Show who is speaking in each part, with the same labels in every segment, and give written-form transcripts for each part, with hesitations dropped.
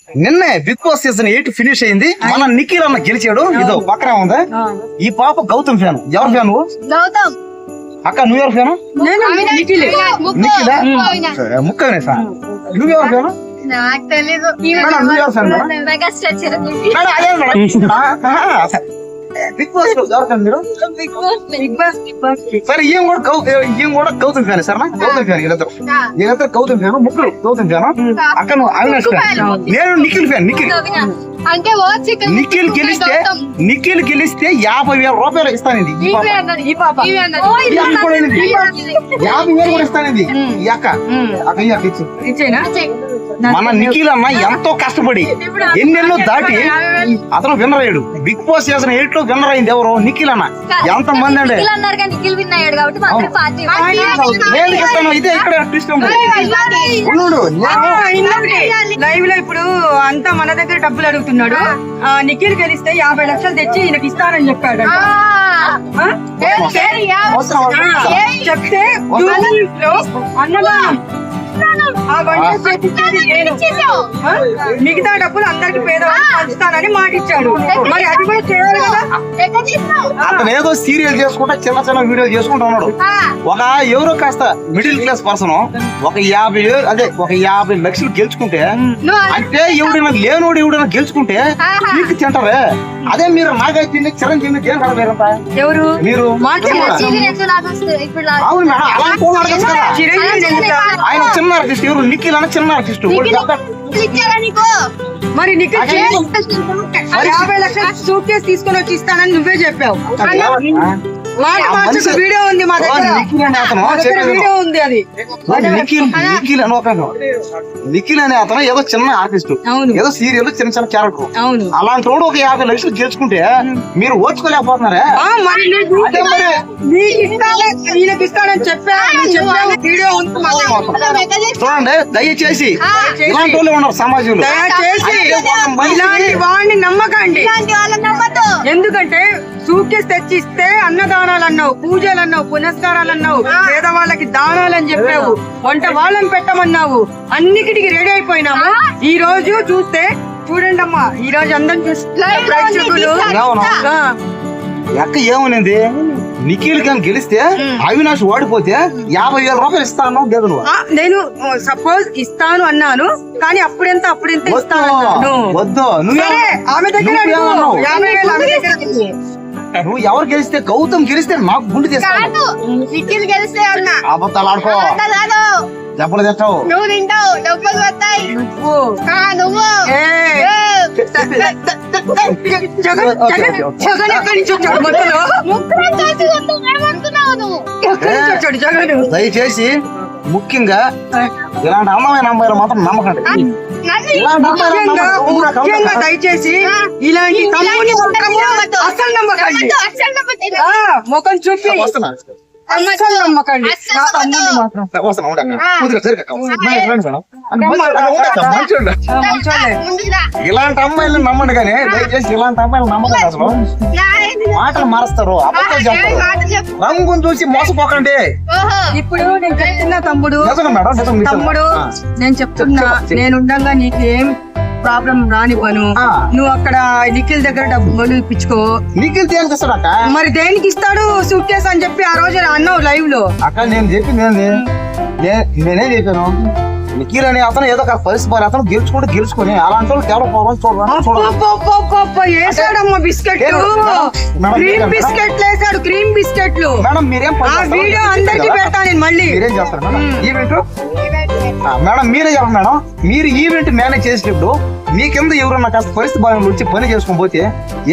Speaker 1: నిన్నే big boss season 8 finish అయింది. మన నిఖిల్ అన్న గెలిచాడు. ఇదో పక్కనే ఉంది ఈ పాప గౌతమ్ ఫ్యాన్. ఎవరు ఫ్యాన్?
Speaker 2: గౌతమ్.
Speaker 1: అక్క నువ్వు ఎవరు ఫ్యాన్? నిఖిలా ముక్కనే ఫ్యాన్. నువ్వెవరు ఫ్యాన్?
Speaker 2: నాకు తెలీదు.
Speaker 1: నువ్వెవరు fan?
Speaker 2: Megastar Chiranjeevi.
Speaker 1: Bigg Boss ఎవరు ఫ్యాన్ మీరు? సరే ఈయన కూడా Gautam fan sir. Gautam fan వీళ్ళందరూ గౌతమ్ ఫ్యాన్. ముగ్గురు గౌతమ్ ఫ్యాన్. అక్క నువ్వు అవినాష్ ఫ్యాన్. నేను నిఖిల్ ఫ్యాన్.
Speaker 2: అంటే
Speaker 1: నిఖిల్ గెలిస్తే 50,000 రూపాయలు ఇస్తానండి. 50,000 కూడా ఇస్తానండి. ఈ అక్క
Speaker 3: ఇచ్చేనా?
Speaker 1: మన నిఖిల్ అన్న ఎంతో కష్టపడి ఎన్నెన్నో దాటి అతను విన్నర్ అయ్యాడు. బిగ్ బాస్ సీజన్ 8 లో విన్నర్ అయింది ఎవరు? నిఖిల్ అన్న. ఎంత మంది అండి నేను ఇస్తాను. ఇదే ఇక్కడ ట్విస్ట్
Speaker 3: లైవ్ లో ఇప్పుడు అంతా మన దగ్గర డబ్బులు అడుగుతున్నాడు. నిఖిల్ గెలిస్తే 50 లక్షలు తెచ్చి ఈయనకి ఇస్తానని చెప్పాడు. చెప్తే అన్నదానం మిగతా డబ్బులు అందరికి పేదవాళ్ళు పంచుతానని మాట ఇచ్చాడు. మరి అది కూడా చేయాలి కదా.
Speaker 1: అతను ఏదో సీరియల్ చేసుకుంటా చిన్న చిన్న వీడియో చేసుకుంటా ఉన్నాడు. ఒక ఎవరో కాస్త మిడిల్ క్లాస్ పర్సన్ ఒక 50 లక్షలు గెలుచుకుంటే అంటే ఎవడైనా లేనోడు ఎవడైనా గెలుచుకుంటే మీకు తింటారే. అదే మీరు నాగైతే చిరంజీవి ఏం కడతారంతా ఎవరు మీరు? అవును మేడం అలా ఆయన చిన్న ఆర్టిస్ట్. ఎవరు? నిఖిల్ అన్న చిన్న ఆర్టిస్ట్.
Speaker 3: మరి నిఖిల్ 50 లక్షలు సూట్ కేసు తీసుకొని వచ్చి ఇస్తానని నువ్వే చెప్పావు. వీడియో ఉంది మా దగ్గర. వీడియో ఉంది. అది
Speaker 1: నిఖిల్ అనే అతను ఏదో చిన్న ఆర్టిస్ట్. ఏదో సీరియల్ చిన్న చిన్న క్యారెక్టర్. అలాంటి వాడు ఒక 50 లక్షలు గెలుచుకుంటే మీరు ఓర్చుకోలేకపోతున్నారే.
Speaker 3: ఈయనకి ఇస్తానని చెప్పావు. వీడియో ఉంది.
Speaker 1: చూడండి దయచేసి ఇలాంటి వాళ్ళు ఉన్నారు సమాజంలో.
Speaker 3: దయచేసి ఇలాంటి వాడిని నమ్మకండి. ఎందుకంటే సూట్ కేసు తెచ్చిస్తే అన్నదానాలు అన్నావు, పూజలు అన్నావు, పునస్కారాలు అన్నావు, పేదవాళ్ళకి దానాలని చెప్పావు, వంట వాళ్ళని పెట్టమన్నావు. అన్నిటికి రెడీ అయిపోయినాము. ఈ రోజు చూస్తే చూడండి అమ్మా, ఈ రోజు అందరం ప్రేక్షకులు
Speaker 1: ఎక్క ఏమనింది? నిఖిల్ కానీ గెలిస్తే అవినాష్ ఓడిపోతే 50,000 రూపాయలు ఇస్తాను.
Speaker 3: నేను సపోజ్ ఇస్తాను అన్నాను, కానీ అప్పుడెంత ఇస్తాను.
Speaker 1: వద్దు నువ్వే
Speaker 3: ఆమె దగ్గర
Speaker 1: నువ్వు ఎవరు గెలిస్తే? గౌతమ్ గెలిస్తే నాకు గుండు చేస్తాను.
Speaker 2: నిఖిల్ గెలిస్తే అన్నా
Speaker 1: అబద్ధాలు ఆడుకో. డబ్బులు తెచ్చావు.
Speaker 2: నువ్వు తింటావు. డబ్బులు వస్తాయి. నువ్వు
Speaker 1: దయచేసి ముఖ్యంగా ఇలాంటి అందమైన అమ్మాయిలు మాత్రం నమ్మకండి.
Speaker 3: ముఖ్యంగా దయచేసి ఇలాంటి అసలు నమ్మకండి. ముఖం చూపి అసలు నమ్మకండి.
Speaker 1: ఇలాంటి అమ్మాయిలు నమ్మండి. కానీ దయచేసి ఇలాంటి అమ్మాయిలు నమ్మకండి. అసలు మాటలు మారుస్తారు, అబద్ధాలు చెప్తారు. రంగుని చూసి మోసపోకండి.
Speaker 3: ఇప్పుడు నేను చెప్తున్నా తమ్ముడు, నేను చెప్తున్నా, నేనుండగా నీకేం ప్రాబ్లం రానివ్వను. నువ్వు అక్కడ నిఖిల్ దగ్గర డబ్బులు ఇప్పించుకో.
Speaker 1: నిఖిల్ చేస్తాడు అక్క.
Speaker 3: మరి దేనికి ఇస్తాడు సూట్ కేసు అని చెప్పి ఆ రోజు అన్నావు లైవ్ లో.
Speaker 1: అక్క నేను చెప్పింది నేనే చెప్పాను. నిఖిల్ అనే అతను ఏదో ఒక పరిస్థితి అతను గెలుచుకొని అలాంటి వాళ్ళు డెవలప్
Speaker 3: వేసాడమ్మా బిస్కెట్, క్రీమ్ బిస్కెట్ వేసాడు. క్రీమ్ బిస్కెట్లు
Speaker 1: మేడం మీరేం
Speaker 3: వీడియో అందరికి పెడతా నేను. మళ్ళీ
Speaker 1: మీరేం చేస్తారు మేడం ఈవెంట్? మేడం మీరే చెప్పండి మేడం. మీరు ఈవెంట్ మేనేజ్ చేసేటప్పుడు మీ కింద ఎవరైనా కాస్త పరిస్థితి బాగా వచ్చి పని చేసుకుని పోతే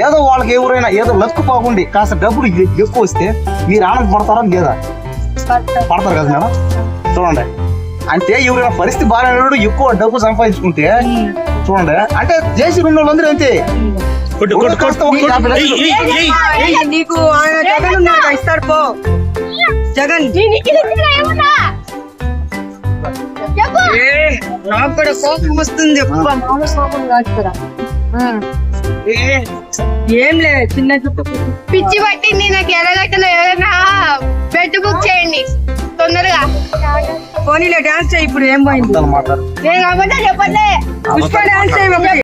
Speaker 1: ఏదో వాళ్ళకి ఎవరైనా ఏదో లక్కు పోకుండా కాస్త డబ్బులు ఎక్కువ వస్తే మీరు ఆనందపడతారా లేదా? పడతారు కదా మేడం. చూడండి అంటే ఎవరైనా పరిస్థితి బాగాలేడు ఎక్కువ డబ్బు సంపాదించుకుంటే చూడండి అంటే చేసి 2 వాళ్ళందరూ అంతే.
Speaker 3: నీకు జగన్ ఉన్నాడు ఇస్తాడు పో. జగన్ నాకు కూడా కోపం వస్తుంది. ఏం లేదు చిన్న
Speaker 2: పిచ్చి పట్టింది నాకు. ఎర్రగట్టలో ఏదైనా బెడ్ బుక్ చేయండి తొందరగా.
Speaker 3: పోనీలే డాన్స్ చేయి ఇప్పుడు ఏం పోయింది
Speaker 1: అన్నమాట
Speaker 2: నేను అబద్ధం చెప్పట్లే
Speaker 3: పుష్ప డాన్స్ చేయి ఒకటి